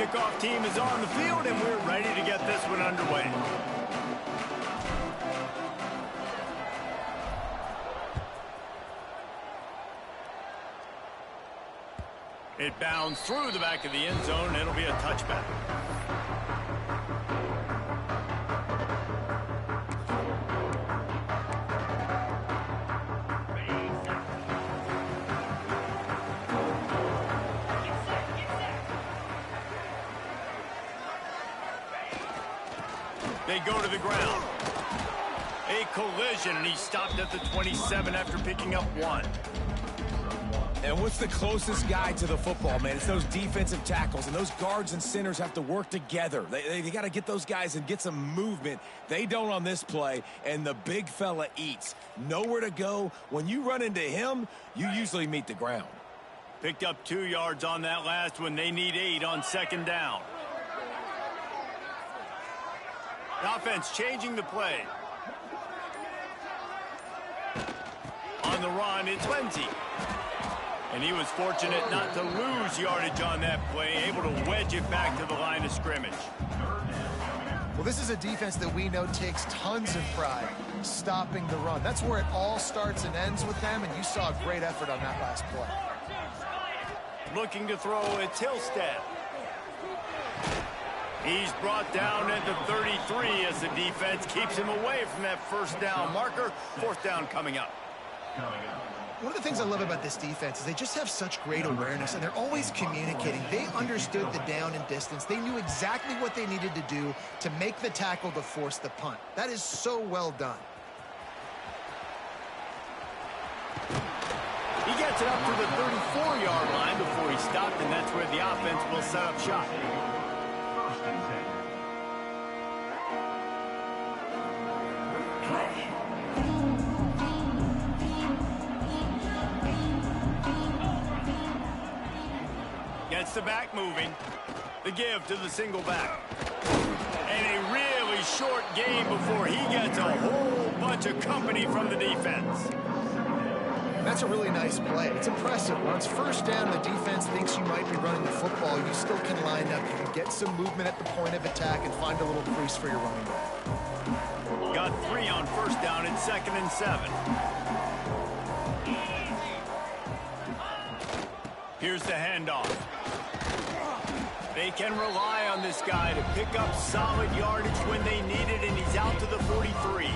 kickoff team is on the field, and we're ready to get this one underway. It bounds through the back of the end zone. It'll be a touchback. They go to the ground. A collision, and he stopped at the 27 after picking up 1. And what's the closest guy to the football, man? It's those defensive tackles, and those guards and centers have to work together. They got to get those guys and get some movement. They don't on this play, and the big fella eats. Nowhere to go. When you run into him, you usually meet the ground. Picked up 2 yards on that last one. They need 8 on second down. The offense changing the play. On the run, it's Lindsay. And he was fortunate not to lose yardage on that play, able to wedge it back to the line of scrimmage. Well, this is a defense that we know takes tons of pride stopping the run. That's where it all starts and ends with them, and you saw a great effort on that last play. Looking to throw, it's Hillstead. He's brought down at the 33 as the defense keeps him away from that first down marker. Fourth down coming up. One of the things I love about this defense is they just have such great awareness, and they're always communicating. They understood the down and distance. They knew exactly what they needed to do to make the tackle to force the punt. That is so well done. He gets it up to the 34-yard line before he stopped, and that's where the offense will set up shop. Gets the back moving. The give to the single back. And a really short game before he gets a whole bunch of company from the defense. That's a really nice play. It's impressive. When it's first down, the defense thinks you might be running the football. You still can line up. You can get some movement at the point of attack and find a little crease for your running back. Got 3 on first down and 2nd and 7. Here's the handoff. They can rely on this guy to pick up solid yardage when they need it, and he's out to the 43.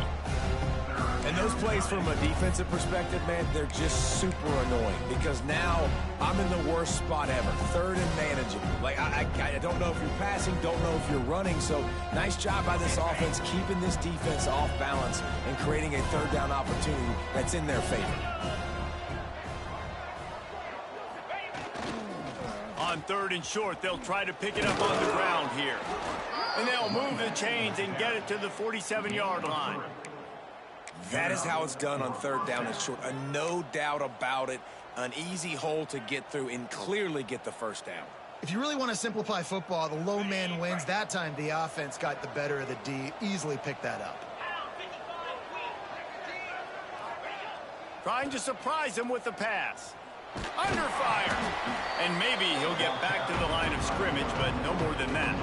And those plays from a defensive perspective, man, they're just super annoying because now I'm in the worst spot ever, third and manageable. Like, I don't know if you're passing, don't know if you're running, so nice job by this offense keeping this defense off balance and creating a third down opportunity that's in their favor. On 3rd and short, they'll try to pick it up on the ground here. And they'll move the chains and get it to the 47-yard line. That is how it's done on 3rd down and short. No doubt about it. An easy hole to get through and clearly get the first down. If you really want to simplify football, the low man wins. That time the offense got the better of the D. Easily picked that up. Trying to surprise him with the pass. Under fire. And maybe he'll get back to the line of scrimmage, but no more than that.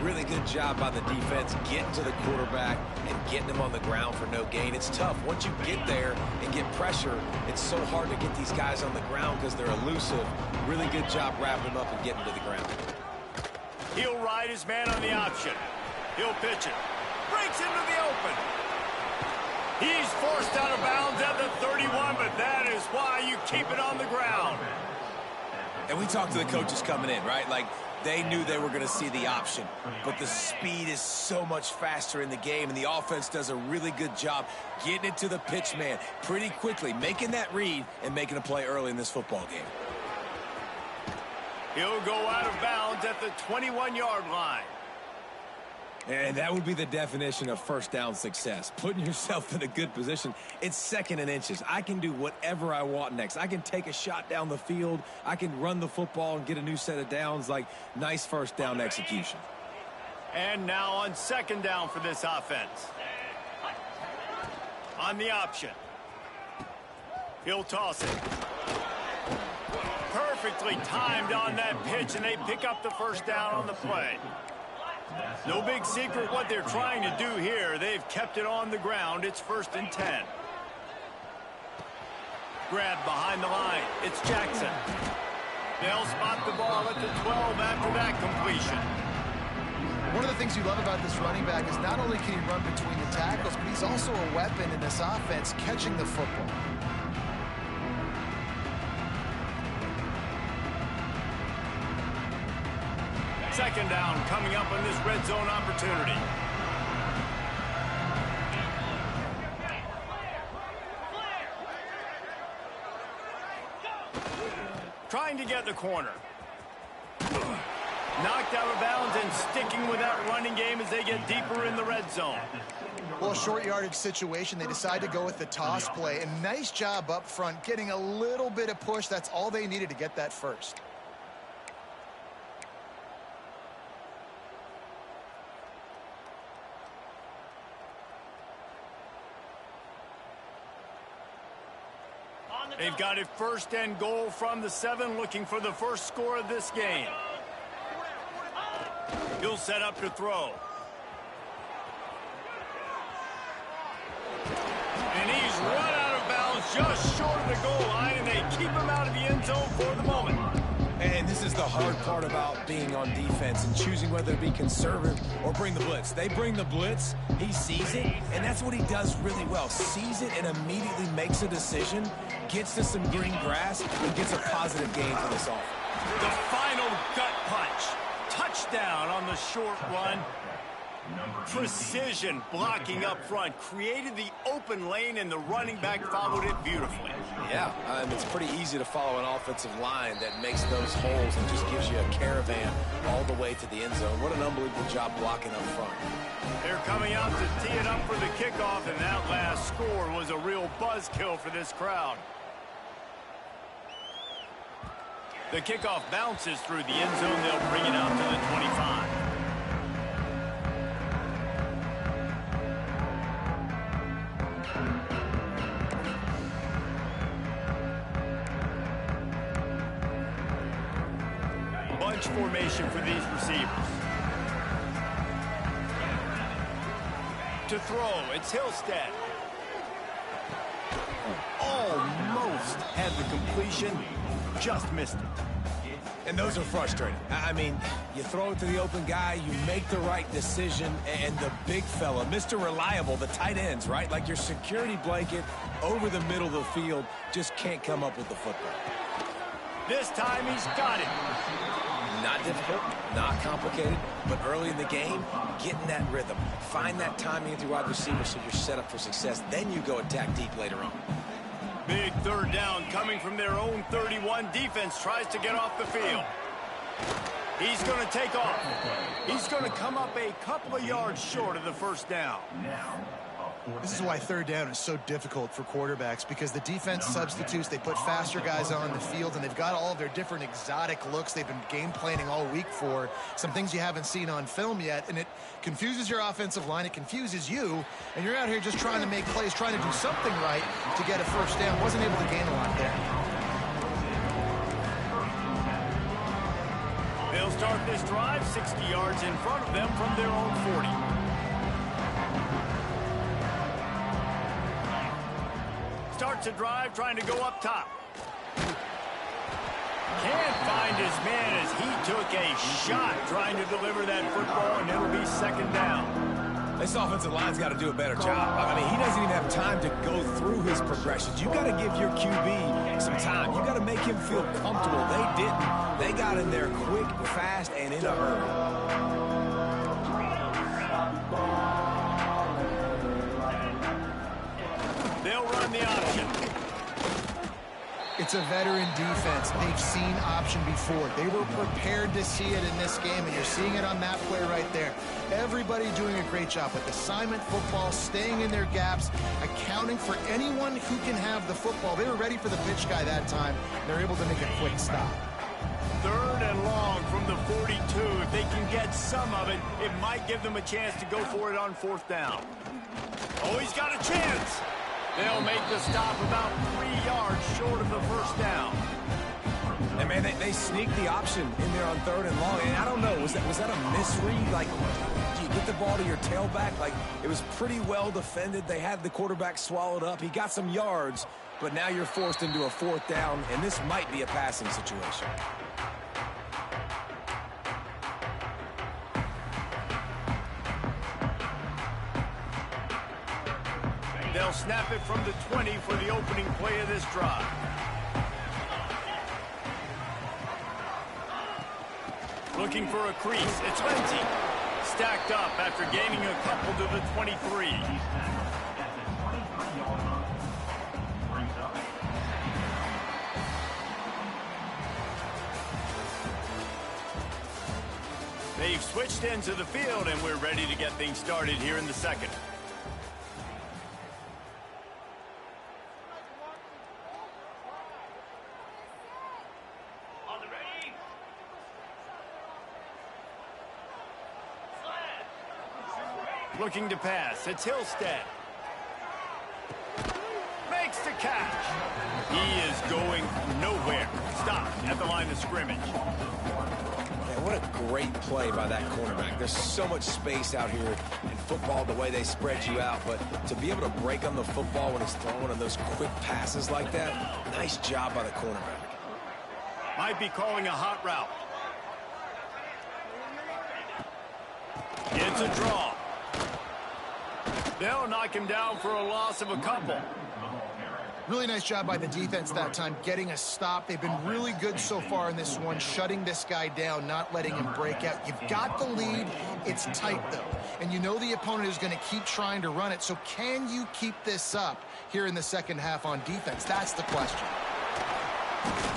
Really good job by the defense getting to the quarterback and getting him on the ground for no gain. It's tough. Once you get there and get pressure, it's so hard to get these guys on the ground because they're elusive. Really good job wrapping them up and getting to the ground. He'll ride his man on the option. He'll pitch it. Breaks into the open. He's forced out of bounds at the 31, but that is why you keep it on the ground. And we talked to the coaches coming in, right? Like, they knew they were going to see the option, but the speed is so much faster in the game, and the offense does a really good job getting it to the pitch man pretty quickly, making that read and making a play early in this football game. He'll go out of bounds at the 21-yard line. And that would be the definition of first down success, putting yourself in a good position. It's 2nd and inches. I can do whatever I want next. I can take a shot down the field. I can run the football and get a new set of downs. Like, nice first down execution. And now on 2nd down for this offense. On the option. He'll toss it. Perfect perfectly timed on that pitch, and they pick up the first down on the play. No big secret what they're trying to do here. They've kept it on the ground. It's 1st and 10. Grab behind the line. It's Jackson. They'll spot the ball at the 12 after that completion. One of the things you love about this running back is not only can he run between the tackles, but he's also a weapon in this offense catching the football. Second down coming up on this red zone opportunity. Trying to get the corner. Knocked out of bounds and sticking with that running game as they get deeper in the red zone. Well, short yardage situation, they decide to go with the toss play. And nice job up front, getting a little bit of push. That's all they needed to get that first. They've got it 1st and goal from the 7, looking for the first score of this game. He'll set up to throw. And he's run out of bounds just short of the goal line, and they keep him out of the end zone for the moment. And this is the hard part about being on defense and choosing whether to be conservative or bring the blitz. They bring the blitz, he sees it, and that's what he does really well. Sees it and immediately makes a decision, gets to some green grass, and gets a positive gain for this offense. The final gut punch. Touchdown on the short run. Precision blocking up front. Created the open lane, and the running back followed it beautifully. Yeah, it's pretty easy to follow an offensive line that makes those holes and just gives you a caravan all the way to the end zone. What an unbelievable job blocking up front. They're coming out to tee it up for the kickoff, and that last score was a real buzzkill for this crowd. The kickoff bounces through the end zone. They'll bring it out to the 25. Bunch formation for these receivers. To throw, it's Hillstead. Almost had the completion. Just missed it. And those are frustrating. I mean, you throw it to the open guy, you make the right decision, and the big fella, Mr. Reliable, the tight ends, right? Like your security blanket over the middle of the field, just can't come up with the football. This time he's got it. Not difficult, not complicated, but early in the game, getting that rhythm. Find that timing with your wide receiver so you're set up for success. Then you go attack deep later on. Big third down coming from their own 31. Defense tries to get off the field. He's going to take off. He's going to come up a couple of yards short of the first down. This is why third down is so difficult for quarterbacks, because the defense substitutes. They put faster guys on the field, and they've got all of their different exotic looks they've been game planning all week for. Some things you haven't seen on film yet, and it confuses your offensive line. It confuses you, and you're out here just trying to make plays, trying to do something right to get a first down. Wasn't able to gain a lot there. They'll start this drive 60 yards in front of them from their own 40. Starts a drive trying to go up top. Can't find his man as he took a shot trying to deliver that football, and it'll be second down. This offensive line's got to do a better job. I mean, he doesn't even have time to go through his progressions. You got to give your QB some time. You got to make him feel comfortable. They didn't. They got in there quick, fast, and in a hurry. They'll run the option. It's a veteran defense. They've seen option before. They were prepared to see it in this game, and you're seeing it on that play right there. Everybody doing a great job with assignment football, staying in their gaps, accounting for anyone who can have the football. They were ready for the pitch guy that time. They're able to make a quick stop. Third and long from the 42. If they can get some of it, it might give them a chance to go for it on fourth down. Oh, he's got a chance. They'll make the stop about 3 yards short of the first down. And, man, they sneaked the option in there on 3rd and long. And I don't know, was that a misread? Like, do you get the ball to your tailback? Like, it was pretty well defended. They had the quarterback swallowed up. He got some yards, but now you're forced into a 4th down, and this might be a passing situation. They'll snap it from the 20 for the opening play of this drive. Looking for a crease. It's Lindsey. Stacked up after gaining a couple to the 23. They've switched into the field, and we're ready to get things started here in the second. Looking to pass. It's Hillstead. Makes the catch. He is going nowhere. Stopped at the line of scrimmage. Man, what a great play by that cornerback. There's so much space out here in football, the way they spread you out. But to be able to break on the football when he's throwing on those quick passes like that, nice job by the cornerback. Might be calling a hot route. It's a draw. They'll knock him down for a loss of a couple. Really nice job by the defense that time, getting a stop. They've been really good so far in this one, shutting this guy down, not letting him break out. You've got the lead. It's tight, though. And you know the opponent is going to keep trying to run it. So can you keep this up here in the second half on defense? That's the question.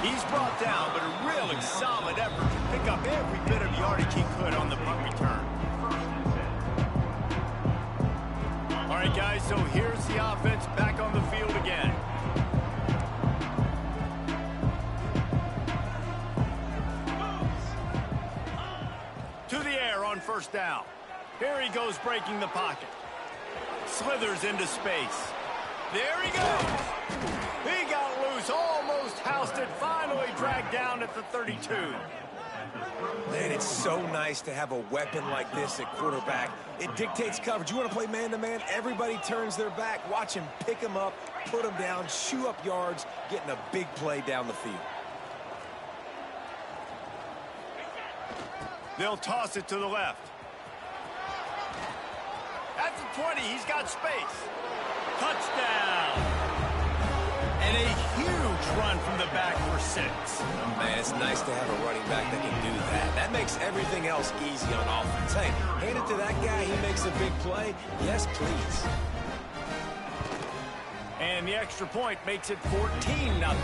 He's brought down, but a really solid effort to pick up every bit of yardage he could on the punt return. All right, guys, so here's the offense back on the field again. To the air on 1st down. Here he goes, breaking the pocket. Slithers into space. There he goes. He got loose, almost housed it, finally dragged down at the 32. Man, it's so nice to have a weapon like this at quarterback. It dictates coverage. You want to play man-to-man, everybody turns their back. Watch him pick him up, put him down, shoot up yards, getting a big play down the field. They'll toss it to the left. At the 20, he's got space. Touchdown. And a huge run from the back for 6. Man, it's nice to have a running back that can do that. That makes everything else easy on offense. Hey, hand it to that guy. He makes a big play. Yes, please. And the extra point makes it 14-0.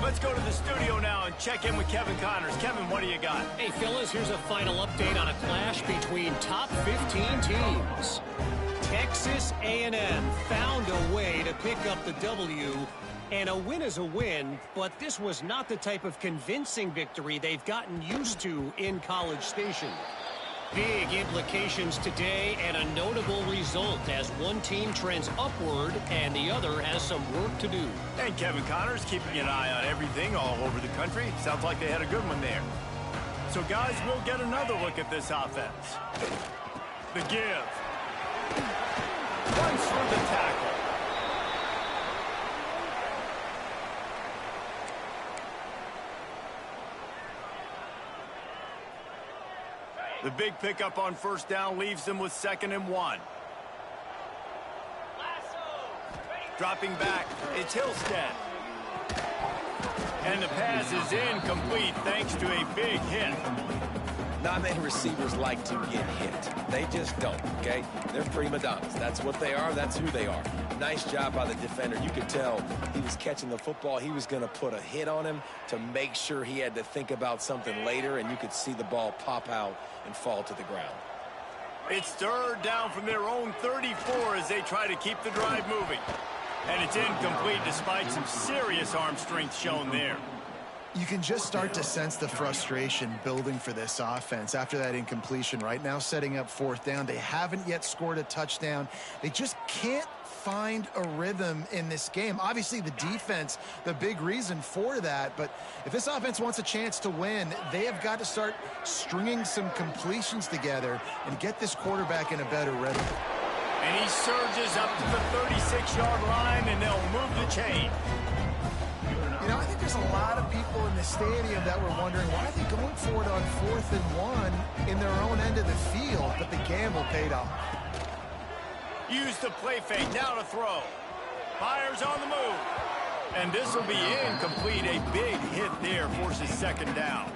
Let's go to the studio now and check in with Kevin Connors. Kevin, what do you got? Hey, fellas, here's a final update on a clash between top 15 teams. Texas A&M found a way to pick up the W, and a win is a win, but this was not the type of convincing victory they've gotten used to in College Station. Big implications today and a notable result as one team trends upward and the other has some work to do. And Kevin Connors keeping an eye on everything all over the country. Sounds like they had a good one there. So, guys, we'll get another look at this offense. The give. Runs for the tackle. The big pickup on 1st down leaves them with 2nd and 1. Dropping back, it's Hillstead. And the pass is incomplete thanks to a big hit. Not many receivers like to get hit. They just don't, okay? They're prima donnas. That's what they are. That's who they are. Nice job by the defender. You could tell he was catching the football. He was going to put a hit on him to make sure he had to think about something later, and you could see the ball pop out and fall to the ground. It's 3rd down from their own 34 as they try to keep the drive moving. And it's incomplete despite some serious arm strength shown there. You can just start to sense the frustration building for this offense after that incompletion. Right now, setting up 4th down. They haven't yet scored a touchdown. They just can't find a rhythm in this game. Obviously, the defense, the big reason for that. But if this offense wants a chance to win, they have got to start stringing some completions together and get this quarterback in a better rhythm. And he surges up to the 36-yard line, and they'll move the chain. You know, I think there's a lot of people in the stadium that were wondering, why are they going for it on 4th and 1 in their own end of the field? But the gamble paid off. Use the play fake, now to throw. Fires on the move. And this will be incomplete. A big hit there, forces 2nd down.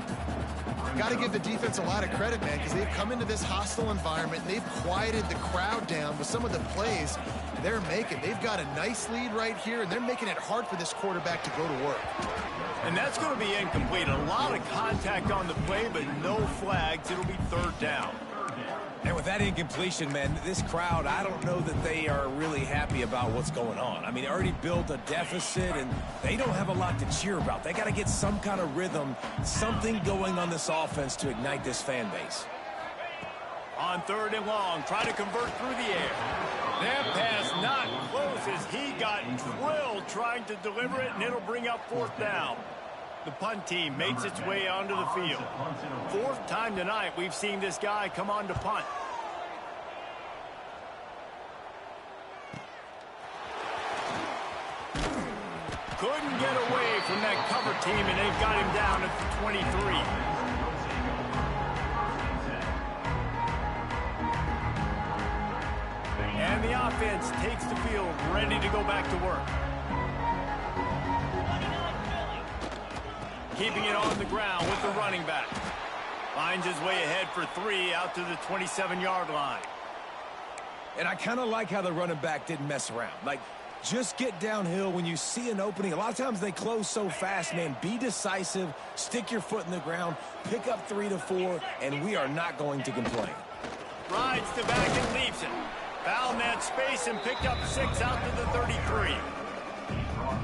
Got to give the defense a lot of credit, man, because they've come into this hostile environment. And they've quieted the crowd down with some of the plays they're making. They've got a nice lead right here, and they're making it hard for this quarterback to go to work. And that's going to be incomplete. A lot of contact on the play, but no flags. It'll be 3rd down. And with that incompletion, man, this crowd, I don't know that they are really happy about what's going on. I mean, they already built a deficit, and they don't have a lot to cheer about. They got to get some kind of rhythm, something going on this offense to ignite this fan base. On 3rd and long, try to convert through the air. That pass not close as he got drilled trying to deliver it, and it'll bring up 4th down. The punt team makes its way onto the field. 4th time tonight we've seen this guy come on to punt. Couldn't get away from that cover team, and they've got him down at the 23. And the offense takes the field, ready to go back to work. Keeping it on the ground with the running back. Finds his way ahead for 3 out to the 27-yard line. And I kind of like how the running back didn't mess around. Like, just get downhill when you see an opening. A lot of times they close so fast, man. Be decisive, stick your foot in the ground, pick up 3 to 4, and we are not going to complain. Rides the back and leaves it. Found that space and picked up 6 out to the 33.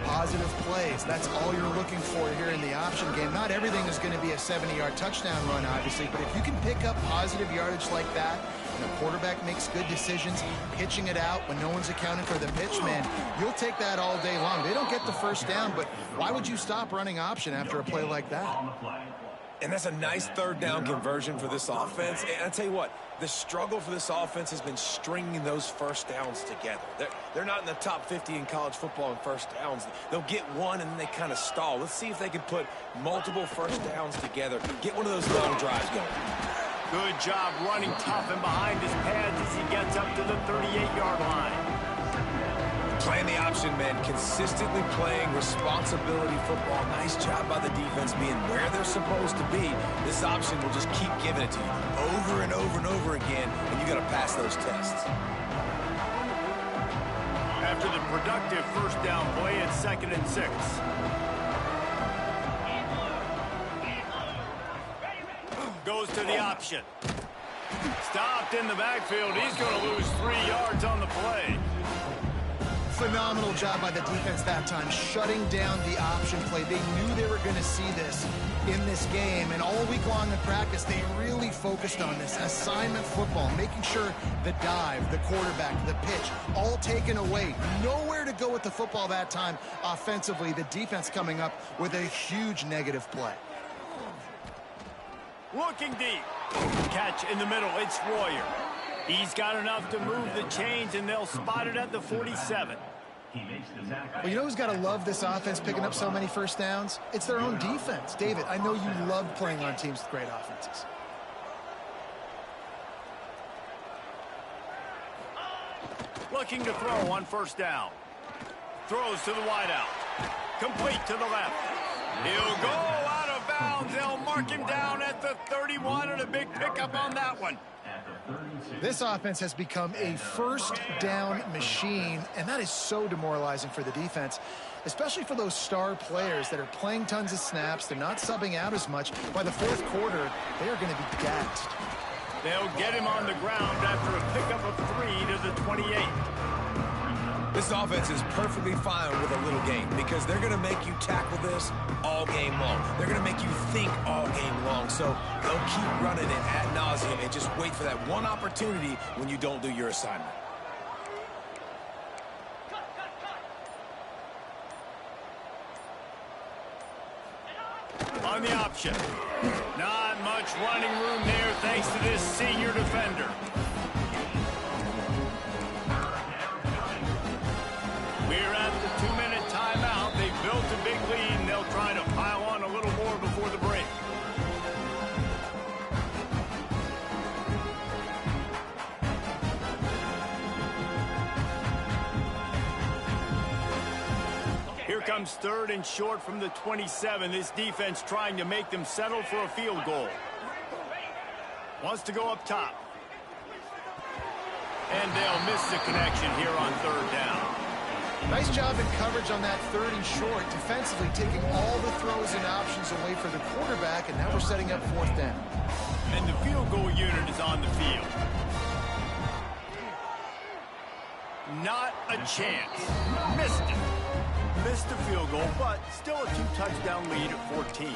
Positive plays. That's all you're looking for here in the option game. Not everything is going to be a 70-yard touchdown run, obviously, but if you can pick up positive yardage like that, and the quarterback makes good decisions, pitching it out when no one's accounting for the pitch, man, you'll take that all day long. They don't get the 1st down, but why would you stop running option after a play like that? And that's a nice 3rd down conversion for this offense. And I tell you what, the struggle for this offense has been stringing those 1st downs together. They're not in the top 50 in college football in 1st downs. They'll get one and then they kind of stall. Let's see if they can put multiple 1st downs together. Get one of those long drives going. Good job running tough and behind his pads as he gets up to the 38-yard line. Playing the option, man, consistently playing responsibility football. Nice job by the defense being where they're supposed to be. This option will just keep giving it to you over and over and over again, and you got to pass those tests. After the productive 1st down play, it's 2nd and 6. Goes to the option. Stopped in the backfield. He's going to lose 3 yards on the play. Phenomenal job by the defense that time, shutting down the option play. They knew they were going to see this in this game, and all week long in practice, they really focused on this assignment football, making sure the dive, the quarterback, the pitch, all taken away. Nowhere to go with the football that time offensively. The defense coming up with a huge negative play. Looking deep. Catch in the middle. It's Royer. He's got enough to move the chains, and they'll spot it at the 47. Well, you know who's got to love this offense picking up so many 1st downs? It's their own defense. David, I know you love playing on teams with great offenses. Looking to throw on 1st down. Throws to the wideout. Complete to the left. He'll go out of bounds. They'll mark him down at the 31, and a big pickup on that one. This offense has become a 1st down machine, and that is so demoralizing for the defense, especially for those star players that are playing tons of snaps. They're not subbing out as much. By the 4th quarter, they are going to be gassed. They'll get him on the ground after a pickup of 3 to the 28. This offense is perfectly fine with a little game because they're going to make you tackle this all game long. They're going to make you think all game long. So they'll keep running it ad nauseum and just wait for that one opportunity when you don't do your assignment. On the option. Not much running room there thanks to this senior defender. We're at the 2-minute timeout. They built a big lead, and they'll try to pile on a little more before the break. Here comes 3rd and short from the 27. This defense trying to make them settle for a field goal. Wants to go up top. And they'll miss the connection here on 3rd down. Nice job in coverage on that 3rd and short, defensively taking all the throws and options away for the quarterback, and now we're setting up 4th down. And the field goal unit is on the field. Not a chance. Missed it. Missed the field goal, but still a 2-touchdown lead at 14.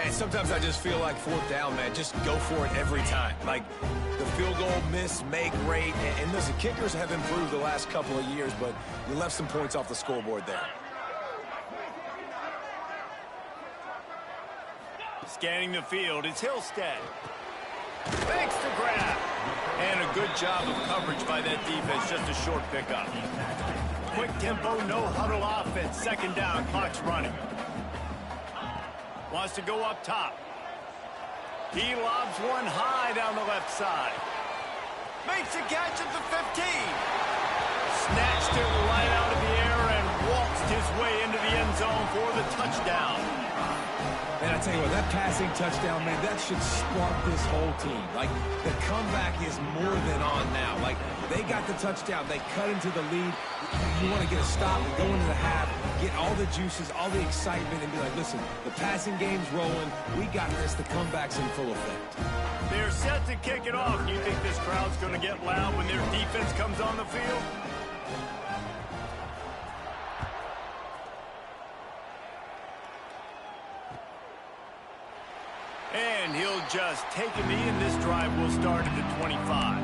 And sometimes I just feel like 4th down, man. Just go for it every time. Like, the field goal, miss, make, rate. And listen, kickers have improved the last couple of years, but you left some points off the scoreboard there. Scanning the field, it's Hillstead. Makes the grab. And a good job of coverage by that defense, just a short pickup. Quick tempo, no huddle offense. 2nd down, clock's running. Wants to go up top. He lobs one high down the left side. Makes a catch at the 15. Snatched it right out of the air and waltzed his way into the end zone for the touchdown. And I tell you what, that passing touchdown, man, that should spark this whole team. Like, the comeback is more than on now. Like, they got the touchdown. They cut into the lead. You want to get a stop and go into the half, get all the juices, all the excitement, and be like, listen, the passing game's rolling. We got this. The comeback's in full effect. They're set to kick it off. Do you think this crowd's going to get loud when their defense comes on the field? And he'll just take a knee, and this drive will start at the 25.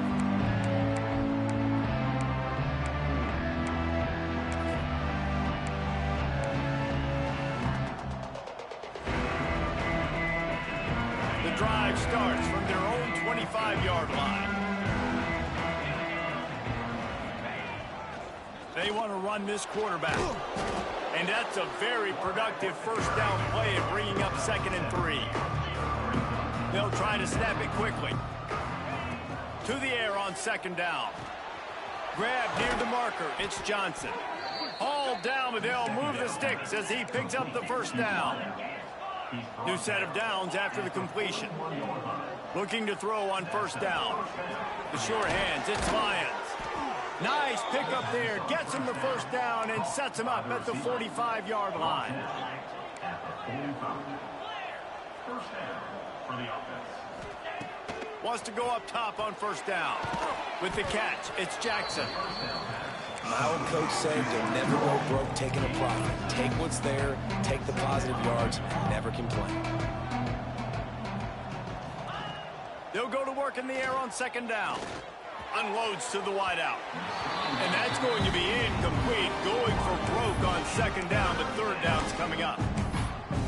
The drive starts from their own 25-yard line. They want to run this quarterback. And that's a very productive 1st down play of bringing up 2nd and 3. They'll try to snap it quickly. To the air on 2nd down. Grab near the marker. It's Johnson. Hauled down, but they'll move the sticks as he picks up the 1st down. New set of downs after the completion. Looking to throw on 1st down. The short hands, it's Lyons. Nice pickup there. Gets him the 1st down and sets him up at the 45-yard line. Wants to go up top on 1st down. With the catch, it's Jackson. My old coach said you'll never go broke taking a profit. Take what's there, take the positive yards, never complain. They'll go to work in the air on 2nd down. Unloads to the wideout. And that's going to be incomplete. Going for broke on 2nd down. The 3rd down's coming up.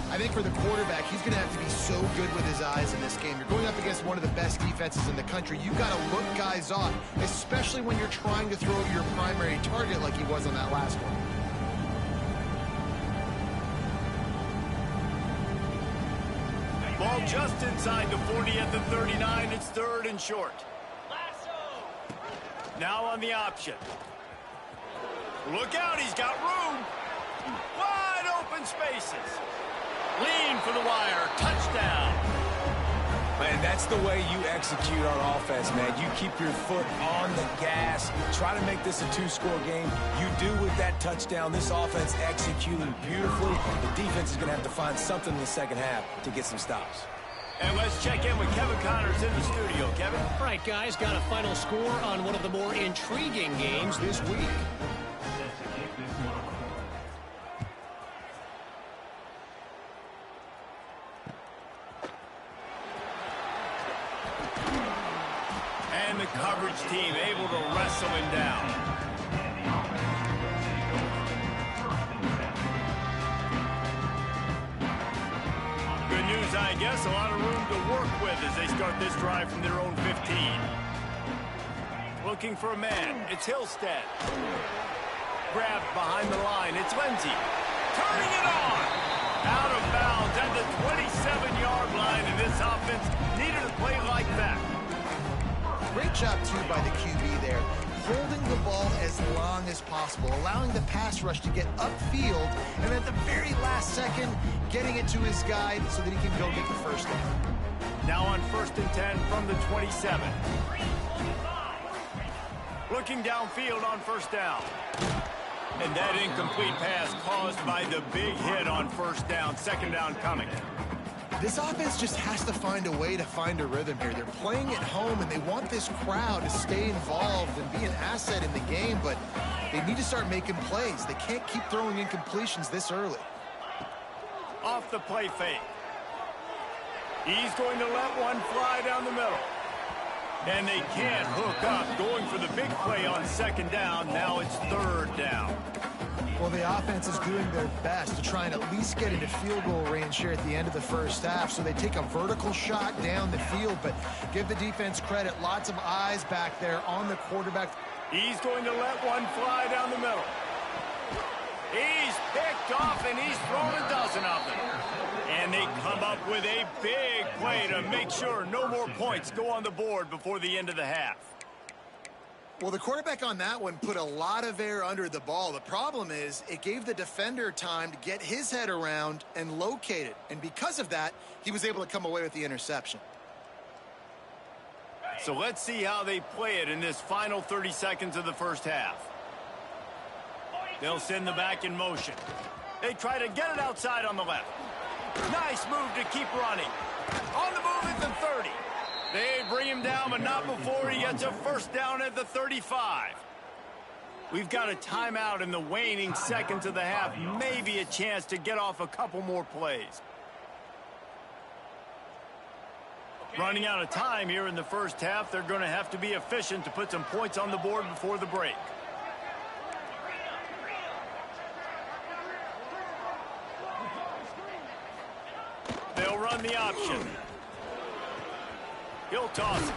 I think for the quarterback, he's going to have to be so good with his eyes in this game. You're going up against one of the best defenses in the country. You've got to look guys off, especially when you're trying to throw to your primary target like he was on that last one. Ball just inside the 40 at the 39. It's 3rd and short. Now on the option. Look out, he's got room. Wide open spaces. Lean for the wire. Touchdown. Man, that's the way you execute on offense, man. You keep your foot on the gas. Try to make this a 2-score game. You do with that touchdown. This offense executing beautifully. The defense is going to have to find something in the 2nd half to get some stops. And let's check in with Kevin Connor's in the studio. Kevin? All right, guys, got a final score on one of the more intriguing games this week. And the coverage team able to wrestle him down. Good news, I guess. A lot of room to work with as they start this drive from their own 15. Looking for a man. It's Hillstead. Grabbed behind the line. It's Lindsay. Turning it on. Out of bounds at the 27-yard line, and this offense needed a play like that. Great job, too, by the QB there, holding the ball as long as possible, allowing the pass rush to get upfield, and at the very last second, getting it to his guy so that he can go get the first down. Now on 1st and 10 from the 27. Looking downfield on 1st down. And that incomplete pass caused by the big hit on 1st down. 2nd down coming. This offense just has to find a way to find a rhythm here. They're playing at home, and they want this crowd to stay involved and be an asset in the game, but they need to start making plays. They can't keep throwing incompletions this early. Off the play fake. He's going to let one fly down the middle. And they can't hook up, going for the big play on 2nd down. Now it's 3rd down. Well, the offense is doing their best to try and at least get into field goal range here at the end of the first half. So they take a vertical shot down the field, but give the defense credit. Lots of eyes back there on the quarterback. He's going to let one fly down the middle. He's picked off, and he's thrown a dozen of them. And they come up with a big play to make sure no more points go on the board before the end of the half. Well, the quarterback on that one put a lot of air under the ball. The problem is it gave the defender time to get his head around and locate it. And because of that, he was able to come away with the interception. So let's see how they play it in this final 30 seconds of the first half. They'll send the back in motion. They try to get it outside on the left. Nice move to keep running. On the move at the 30. They bring him down, but not before he gets a 1st down at the 35. We've got a timeout in the waning seconds of the half. Maybe a chance to get off a couple more plays. Running out of time here in the first half. They're going to have to be efficient to put some points on the board before the break. They'll run the option. He'll toss it.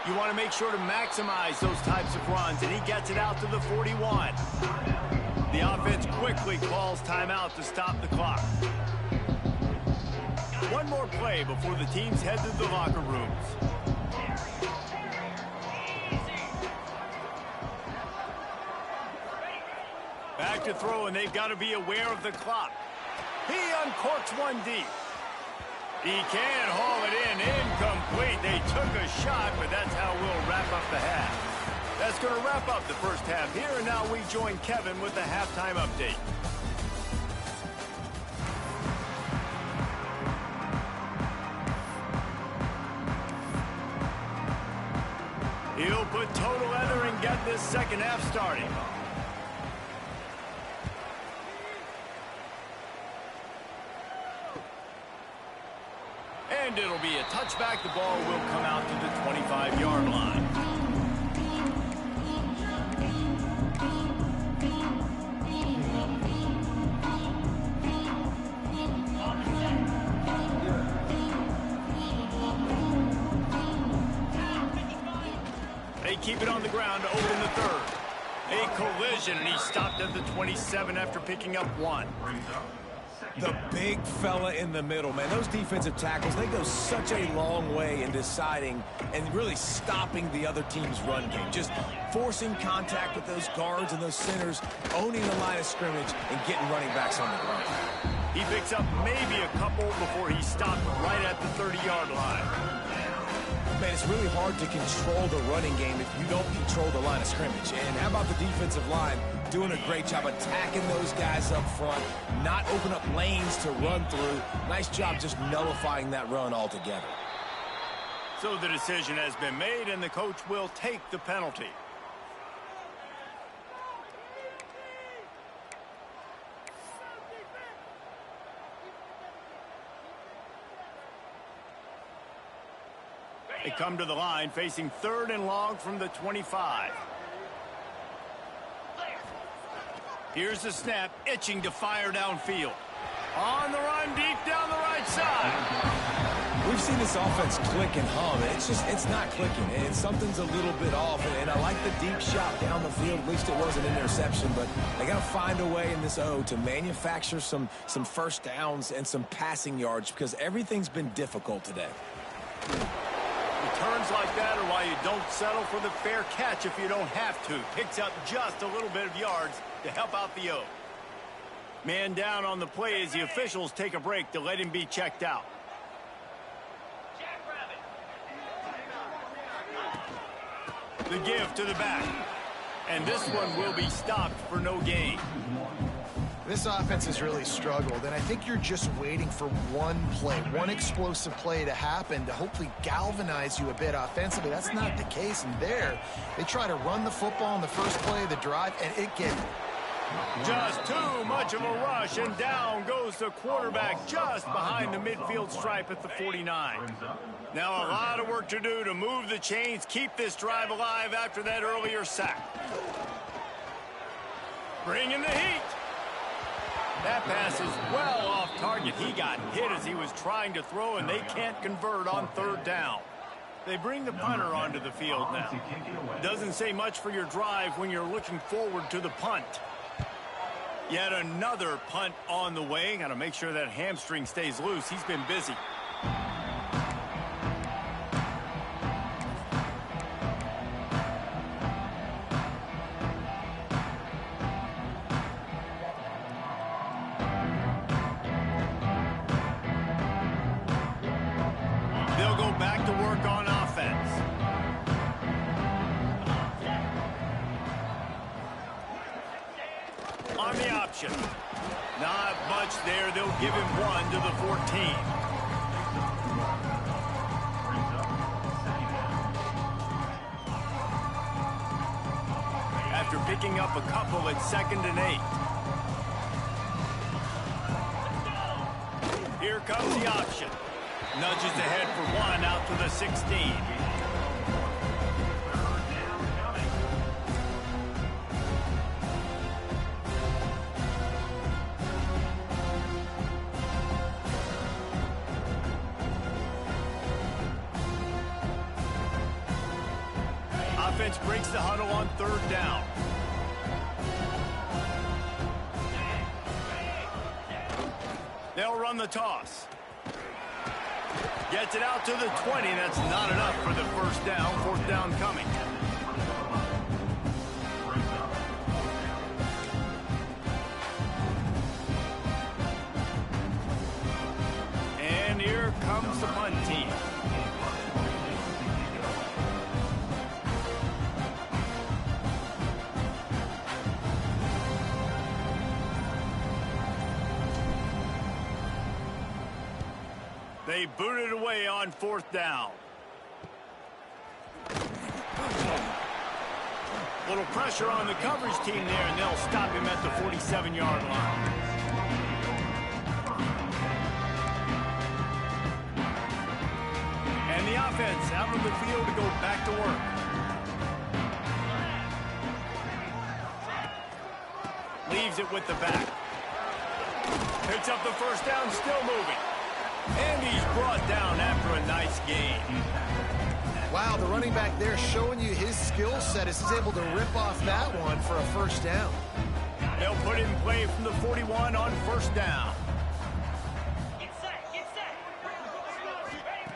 You want to make sure to maximize those types of runs, and he gets it out to the 41. The offense quickly calls timeout to stop the clock. One more play before the teams head to the locker rooms. Back to throw, and they've got to be aware of the clock. He uncorks one deep. He can haul it in. Incomplete. They took a shot, but that's how we'll wrap up the half. That's going to wrap up the first half here, and now we join Kevin with the halftime update. He'll put total leather and get this second half starting. And it'll be a touchback. The ball will come out to the 25-yard line. They keep it on the ground to open the 3rd. A collision, and he stopped at the 27 after picking up 1. The big fella in the middle, man. Those defensive tackles, they go such a long way in deciding and really stopping the other team's run game. Just forcing contact with those guards and those centers, owning the line of scrimmage, and getting running backs on the ground. He picks up maybe a couple before he stopped right at the 30-yard line. Man, it's really hard to control the running game if you don't control the line of scrimmage. And how about the defensive line doing a great job attacking those guys up front, not open up lanes to run through. Nice job just nullifying that run altogether. So the decision has been made, and the coach will take the penalty. They come to the line facing 3rd and long from the 25. Here's the snap, itching to fire downfield. On the run, deep down the right side. We've seen this offense click and hum. It's not clicking, and something's a little bit off. And I like the deep shot down the field. At least it wasn't an interception, but they got to find a way in this O to manufacture some first downs and some passing yards because everything's been difficult today. Returns like that are why you don't settle for the fair catch if you don't have to. Picks up just a little bit of yards to help out the O. Man down on the play as the officials take a break to let him be checked out. The give to the back. And this one will be stopped for no gain. This offense has really struggled, and I think you're just waiting for one play, one explosive play to happen to hopefully galvanize you a bit offensively. That's not the case, and there, they try to run the football in the first play of the drive, and it gets just too much of a rush, and down goes the quarterback just behind the midfield stripe at the 49. Now a lot of work to do to move the chains, keep this drive alive after that earlier sack. Bringing the heat. That pass is well off target. He got hit as he was trying to throw, and they can't convert on 3rd down. They bring the punter onto the field now. Doesn't say much for your drive when you're looking forward to the punt. Yet another punt on the way. Got to make sure that hamstring stays loose. He's been busy. They'll go back to work on offense. On the option. Not much there. They'll give him 1 to the 14. After picking up a couple at 2nd and 8. Here comes the option. Nudges ahead for 1 out to the 16. Offense breaks the huddle on 3rd down. They'll run the toss. Gets it out to the 20. That's not enough for the 1st down. 4th down coming. And here comes the punt team. They boot it away on 4th down. Little pressure on the coverage team there, and they'll stop him at the 47-yard line. And the offense out on the field to go back to work. Leaves it with the back. Picks up the 1st down, still moving. And he's brought down after a nice gain. Wow, the running back there showing you his skill set as he's able to rip off that one for a 1st down. They'll put in play from the 41 on 1st down.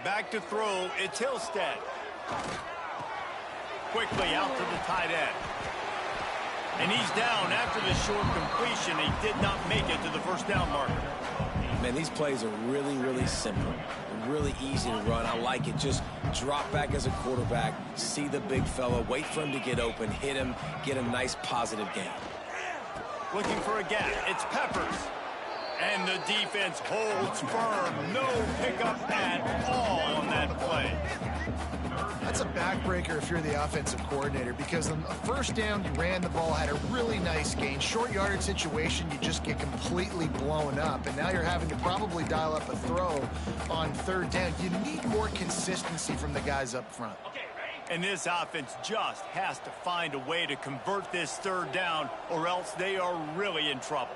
Back to throw, it's Hillstead. Quickly out to the tight end. And he's down after the short completion. He did not make it to the 1st down marker. Man, these plays are really, really simple. Really easy to run. I like it. Just drop back as a quarterback, see the big fella, wait for him to get open, hit him, get a nice positive gain. Looking for a gap. It's Peppers. And the defense holds firm. No pickup at all on that play. backbreaker if you're the offensive coordinator, because on the first down, you ran the ball, had a really nice gain. Short yardage situation, you just get completely blown up, and now you're having to probably dial up a throw on third down. You need more consistency from the guys up front. And this offense just has to find a way to convert this third down, or else they are really in trouble.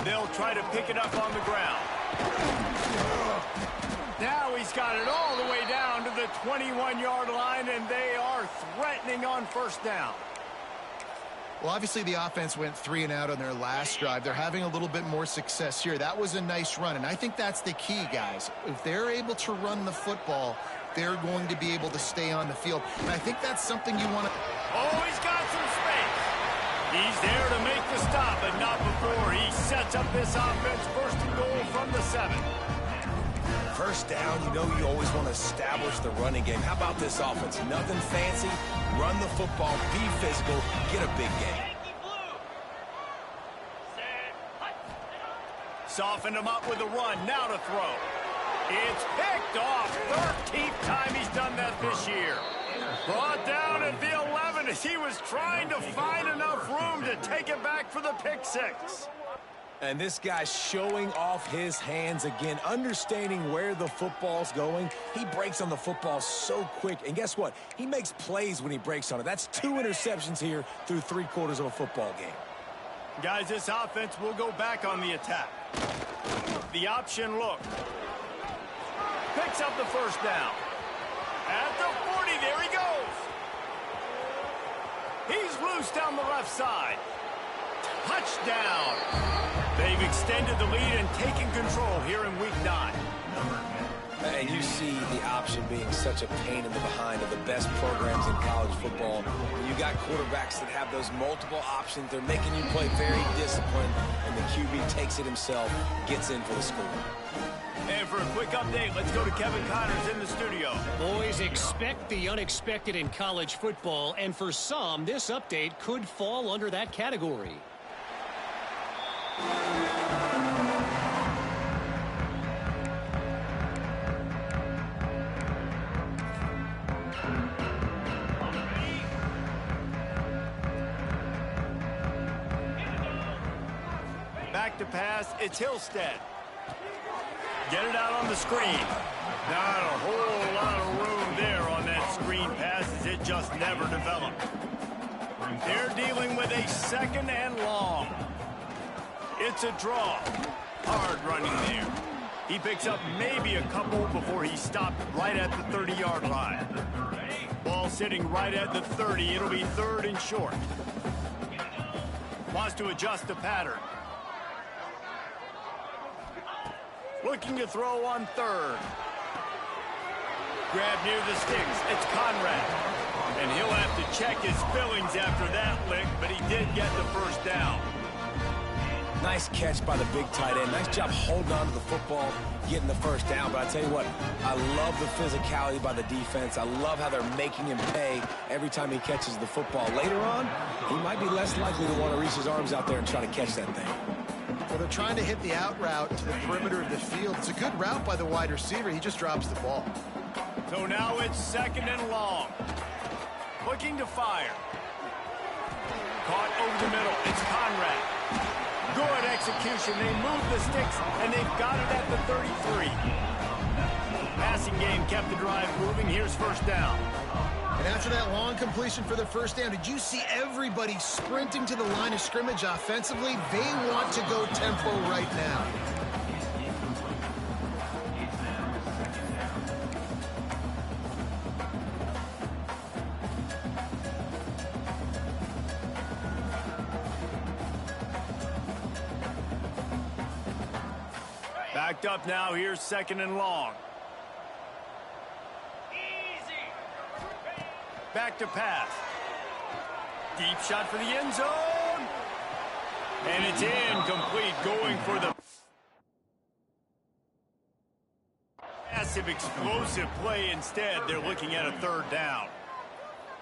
They'll try to pick it up on the ground. Now he's got it all the way down to the 21-yard line, and they are threatening on first down. Well, obviously the offense went 3 and out on their last drive. They're having a little bit more success here. That was a nice run, and I think that's the key, guys. If they're able to run the football, they're going to be able to stay on the field. And I think that's something you want to... Oh, he's got some space. He's there to make the stop, but not before he sets up this offense first and goal from the 7. First down, you know you always want to establish the running game. How about this offense? Nothing fancy. Run the football, be physical, get a big gain. Soften him up with a run, now to throw. It's picked off. 13th time he's done that this year. Brought down at the 11 as he was trying to find enough room to take it back for the pick 6. And this guy's showing off his hands again, understanding where the football's going. He breaks on the football so quick. And guess what? He makes plays when he breaks on it. That's 2 interceptions here through 3/4 of a football game. Guys, this offense will go back on the attack. The option look. Picks up the first down. At the 40, there he goes. He's loose down the left side. Touchdown. They've extended the lead and taken control here in week 9. And you see the option being such a pain in the behind of the best programs in college football. When you got quarterbacks that have those multiple options, they're making you play very disciplined, and the QB takes it himself, gets in for the score. And for a quick update, let's go to Kevin Connors in the studio. Boys, expect the unexpected in college football, and for some, this update could fall under that category. Back to pass, it's Hillstead. Get it out on the screen. Not a whole lot of room there on that screen pass as it just never developed. They're dealing with a 2nd and long. It's a draw. Hard running there. He picks up maybe a couple before he stopped right at the 30-yard line. Ball sitting right at the 30. It'll be 3rd and short. Wants to adjust the pattern. Looking to throw on 3rd. Grab near the sticks. It's Conrad. And he'll have to check his fillings after that lick, but he did get the first down. Nice catch by the big tight end. Nice job holding on to the football, getting the first down. But I tell you what, I love the physicality by the defense. I love how they're making him pay every time he catches the football. Later on, he might be less likely to want to reach his arms out there and try to catch that thing. Well, they're trying to hit the out route to the perimeter of the field. It's a good route by the wide receiver. He just drops the ball. So now it's 2nd and long. Looking to fire. Caught over the middle. It's Conrad. Good execution. They move the sticks, and they've got it at the 33. Passing game kept the drive moving. Here's first down. And after that long completion for the first down, did you see everybody sprinting to the line of scrimmage offensively? They want to go tempo right now. Backed up now. Here's 2nd and long. Back to pass. Deep shot for the end zone. And it's incomplete, going for the massive explosive play instead. They're looking at a 3rd down.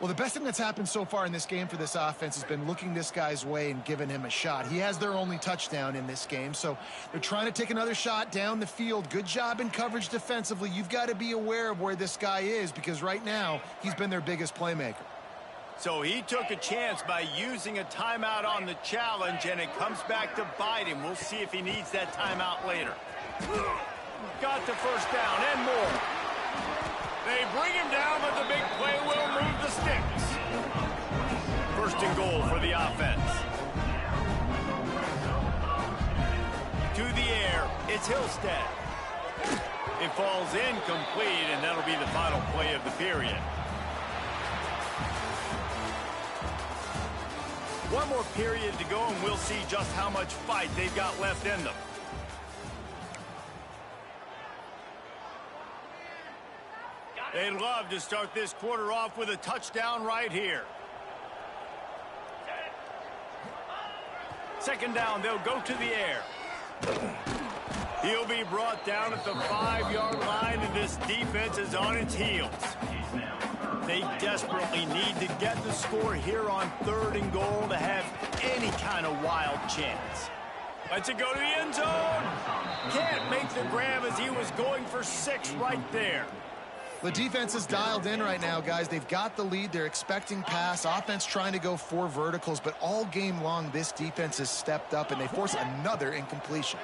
Well, the best thing that's happened so far in this game for this offense has been looking this guy's way and giving him a shot. He has their only touchdown in this game, so they're trying to take another shot down the field. Good job in coverage defensively. You've got to be aware of where this guy is because right now he's been their biggest playmaker. So he took a chance by using a timeout on the challenge, and it comes back to bite him. We'll see if he needs that timeout later. Got the first down and more. They bring him down, but the big play will move the sticks. First and goal for the offense. To the air, it's Hillstead. It falls incomplete, and that'll be the final play of the period. One more period to go, and we'll see just how much fight they've got left in them. They'd love to start this quarter off with a touchdown right here. Second down, they'll go to the air. He'll be brought down at the 5-yard line, and this defense is on its heels. They desperately need to get the score here on 3rd and goal to have any kind of wild chance. Let's it go to the end zone. Can't make the grab as he was going for 6 right there. The defense is dialed in right now, guys. They've got the lead. They're expecting pass. Offense trying to go 4 verticals, but all game long, this defense has stepped up, and they force another incompletion.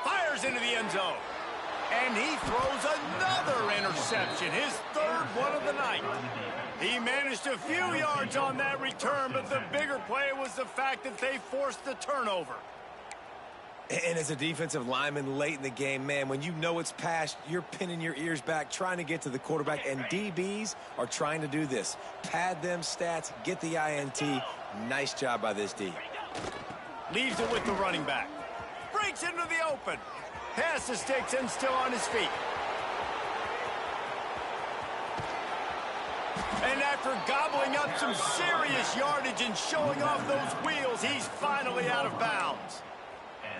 Fires into the end zone. And he throws another interception, his 3rd one of the night. He managed a few yards on that return, but the bigger play was the fact that they forced the turnover. And as a defensive lineman late in the game, man, when you know it's past, you're pinning your ears back, trying to get to the quarterback, and DBs are trying to do this. Pad them stats, get the INT. Nice job by this D. Leaves it with the running back. Breaks into the open. Pass the sticks and still on his feet. And after gobbling up some serious yardage and showing off those wheels, he's finally out of bounds.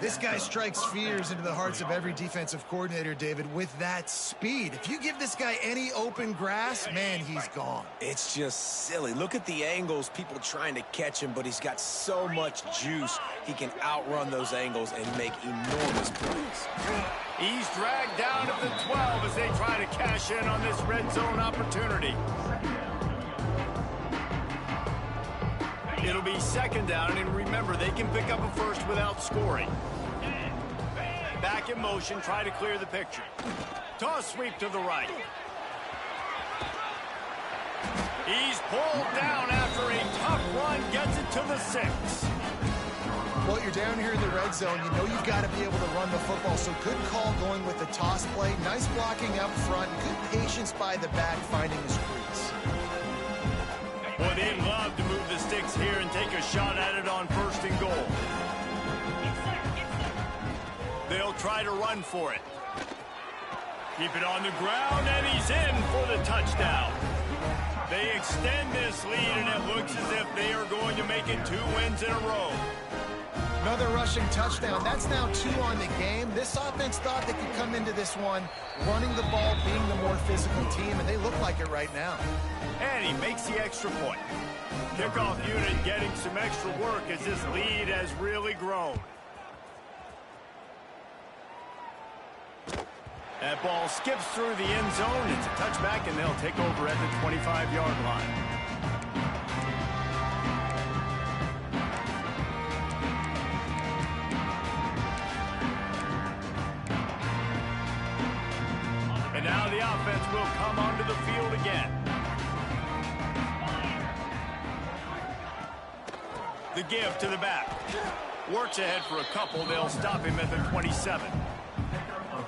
This guy strikes fears into the hearts of every defensive coordinator, David, with that speed. If you give this guy any open grass, man, he's gone. It's just silly. Look at the angles, people trying to catch him, but he's got so much juice. He can outrun those angles and make enormous plays. He's dragged down at the 12 as they try to cash in on this red zone opportunity. It'll be second down, and remember, they can pick up a first without scoring. Back in motion, try to clear the picture. Toss sweep to the right. He's pulled down after a tough run, gets it to the 6. Well, you're down here in the red zone. You know you've got to be able to run the football, so good call going with the toss play. Nice blocking up front. Good patience by the back, finding his crease. Boy, they'd love to move the sticks here and take a shot at it on 1st and goal. They'll try to run for it. Keep it on the ground, and he's in for the touchdown. They extend this lead, and it looks as if they are going to make it 2 wins in a row. Another rushing touchdown. That's now 2 on the game. This offense thought they could come into this one running the ball, being the more physical team, and they look like it right now. And he makes the extra point. Kickoff unit getting some extra work as this lead has really grown. That ball skips through the end zone. It's a touchback, and they'll take over at the 25-yard line. And now the offense will come onto the field again. The give to the back. Works ahead for a couple. They'll stop him at the 27.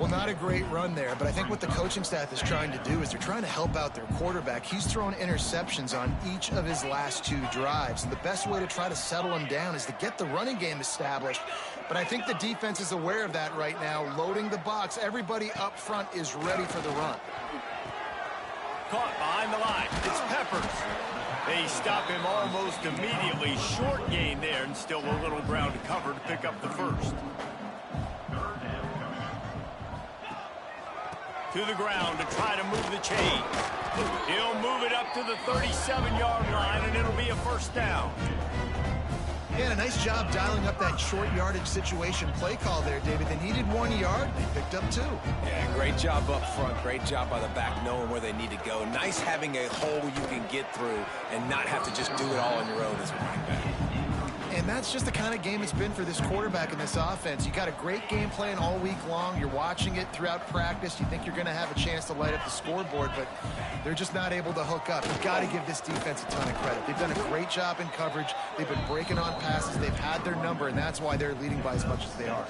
Well, not a great run there, but I think what the coaching staff is trying to do is they're trying to help out their quarterback. He's thrown interceptions on each of his last 2 drives. And the best way to try to settle him down is to get the running game established. But I think the defense is aware of that right now, loading the box. Everybody up front is ready for the run. Caught behind the line. It's Peppers. They stop him almost immediately. Short gain there, and still a little ground to cover to pick up the first. To the ground to try to move the chains. He'll move it up to the 37-yard line, and it'll be a first down. Yeah, a nice job dialing up that short yardage situation play call there, David. They needed 1 yard. They picked up 2. Yeah, great job up front. Great job by the back knowing where they need to go. Nice having a hole you can get through and not have to just do it all on your own as a running back. And that's just the kind of game it's been for this quarterback in this offense. You got a great game plan all week long. You're watching it throughout practice. You think you're going to have a chance to light up the scoreboard, but they're just not able to hook up. You've got to give this defense a ton of credit. They've done a great job in coverage. They've been breaking on passes. They've had their number, and that's why they're leading by as much as they are.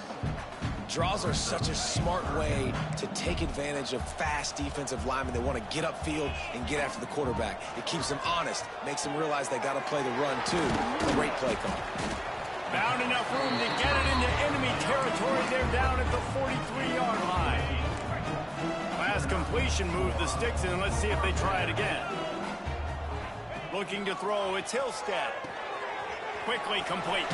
Draws are such a smart way to take advantage of fast defensive linemen. They want to get upfield and get after the quarterback. It keeps them honest, makes them realize they got to play the run too. Great play call. Found enough room to get it into enemy territory. They're down at the 43-yard line. Last completion moved the sticks in. Let's see if they try it again. Looking to throw, it's Hillstead. Quickly complete.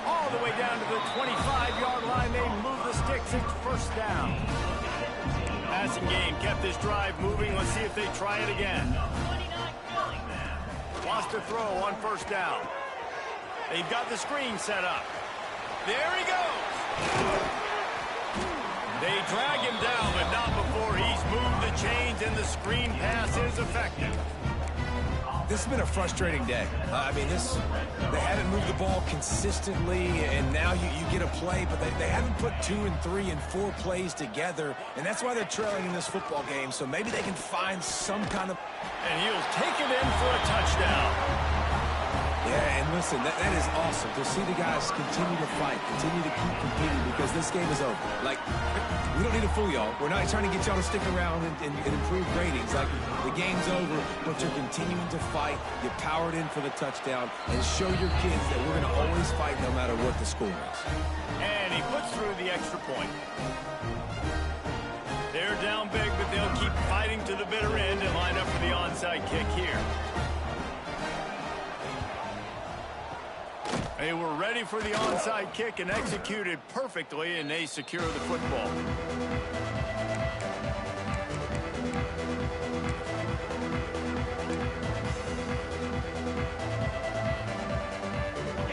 All the way down to the 25-yard line. They move the sticks. It's first down. Passing game kept this drive moving. Let's see if they try it again. Wants to throw on first down. They've got the screen set up. There he goes. They drag him down, but not before he's moved the chains, and the screen pass is effective. This has been a frustrating day. They haven't moved the ball consistently, and now you get a play, but they haven't put 2 and 3 and 4 plays together, and that's why they're trailing in this football game, so maybe they can find some kind of... And he'll take it in for a touchdown. Yeah, and listen, that is awesome to see the guys continue to fight, continue to keep competing, because this game is over. Like, we don't need to fool y'all. We're not trying to get y'all to stick around and improve ratings. Like, the game's over, but you're continuing to fight. You powered in for the touchdown, and show your kids that we're going to always fight no matter what the score is. And he puts through the extra point. They're down big, but they'll keep fighting to the bitter end and line up for the onside kick here. They were ready for the onside kick and executed perfectly, and they secure the football.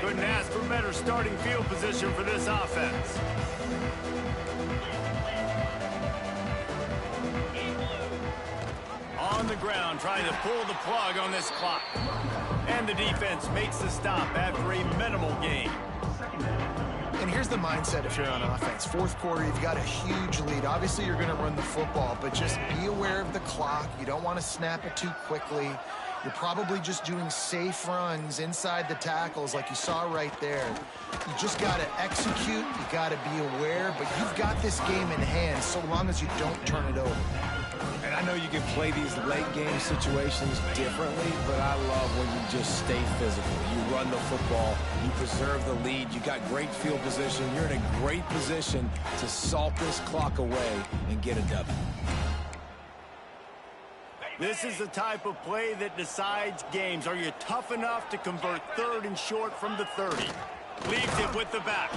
Couldn't ask for better starting field position for this offense. On the ground, trying to pull the plug on this clock. And the defense makes the stop after a minimal gain. And here's the mindset if you're on offense. Fourth quarter, you've got a huge lead. Obviously, you're going to run the football, but just be aware of the clock. You don't want to snap it too quickly. You're probably just doing safe runs inside the tackles like you saw right there. You just got to execute. You got to be aware, but you've got this game in hand so long as you don't turn it over. And I know you can play these late game situations differently, but I love when you just stay physical. You run the football, you preserve the lead, you got great field position, you're in a great position to salt this clock away and get a W. This is the type of play that decides games. Are you tough enough to convert third and short from the 30? Leaves it with the back.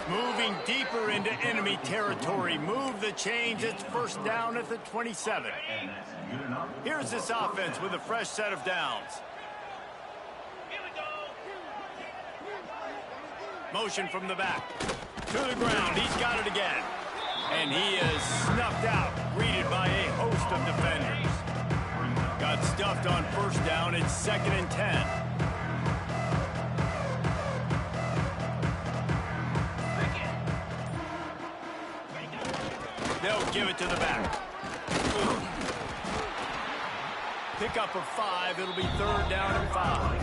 Moving deeper into enemy territory. Move the chains. It's first down at the 27. Here's this offense with a fresh set of downs. Motion from the back. To the ground. He's got it again. And he is snuffed out, greeted by a host of defenders. Got stuffed on first down. It's 2nd and 10. They'll give it to the back. Pick up of 5. It'll be 3rd down and 5.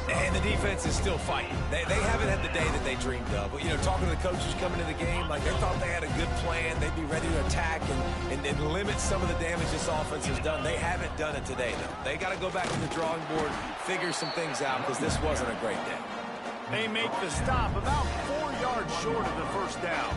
And the defense is still fighting. They haven't had the day that they dreamed of. But, you know, talking to the coaches coming into the game, like they thought they had a good plan. They'd be ready to attack and limit some of the damage this offense has done. They haven't done it today, though. They got to go back to the drawing board, figure some things out, because this wasn't a great day. They make the stop about 4 yards short of the first down.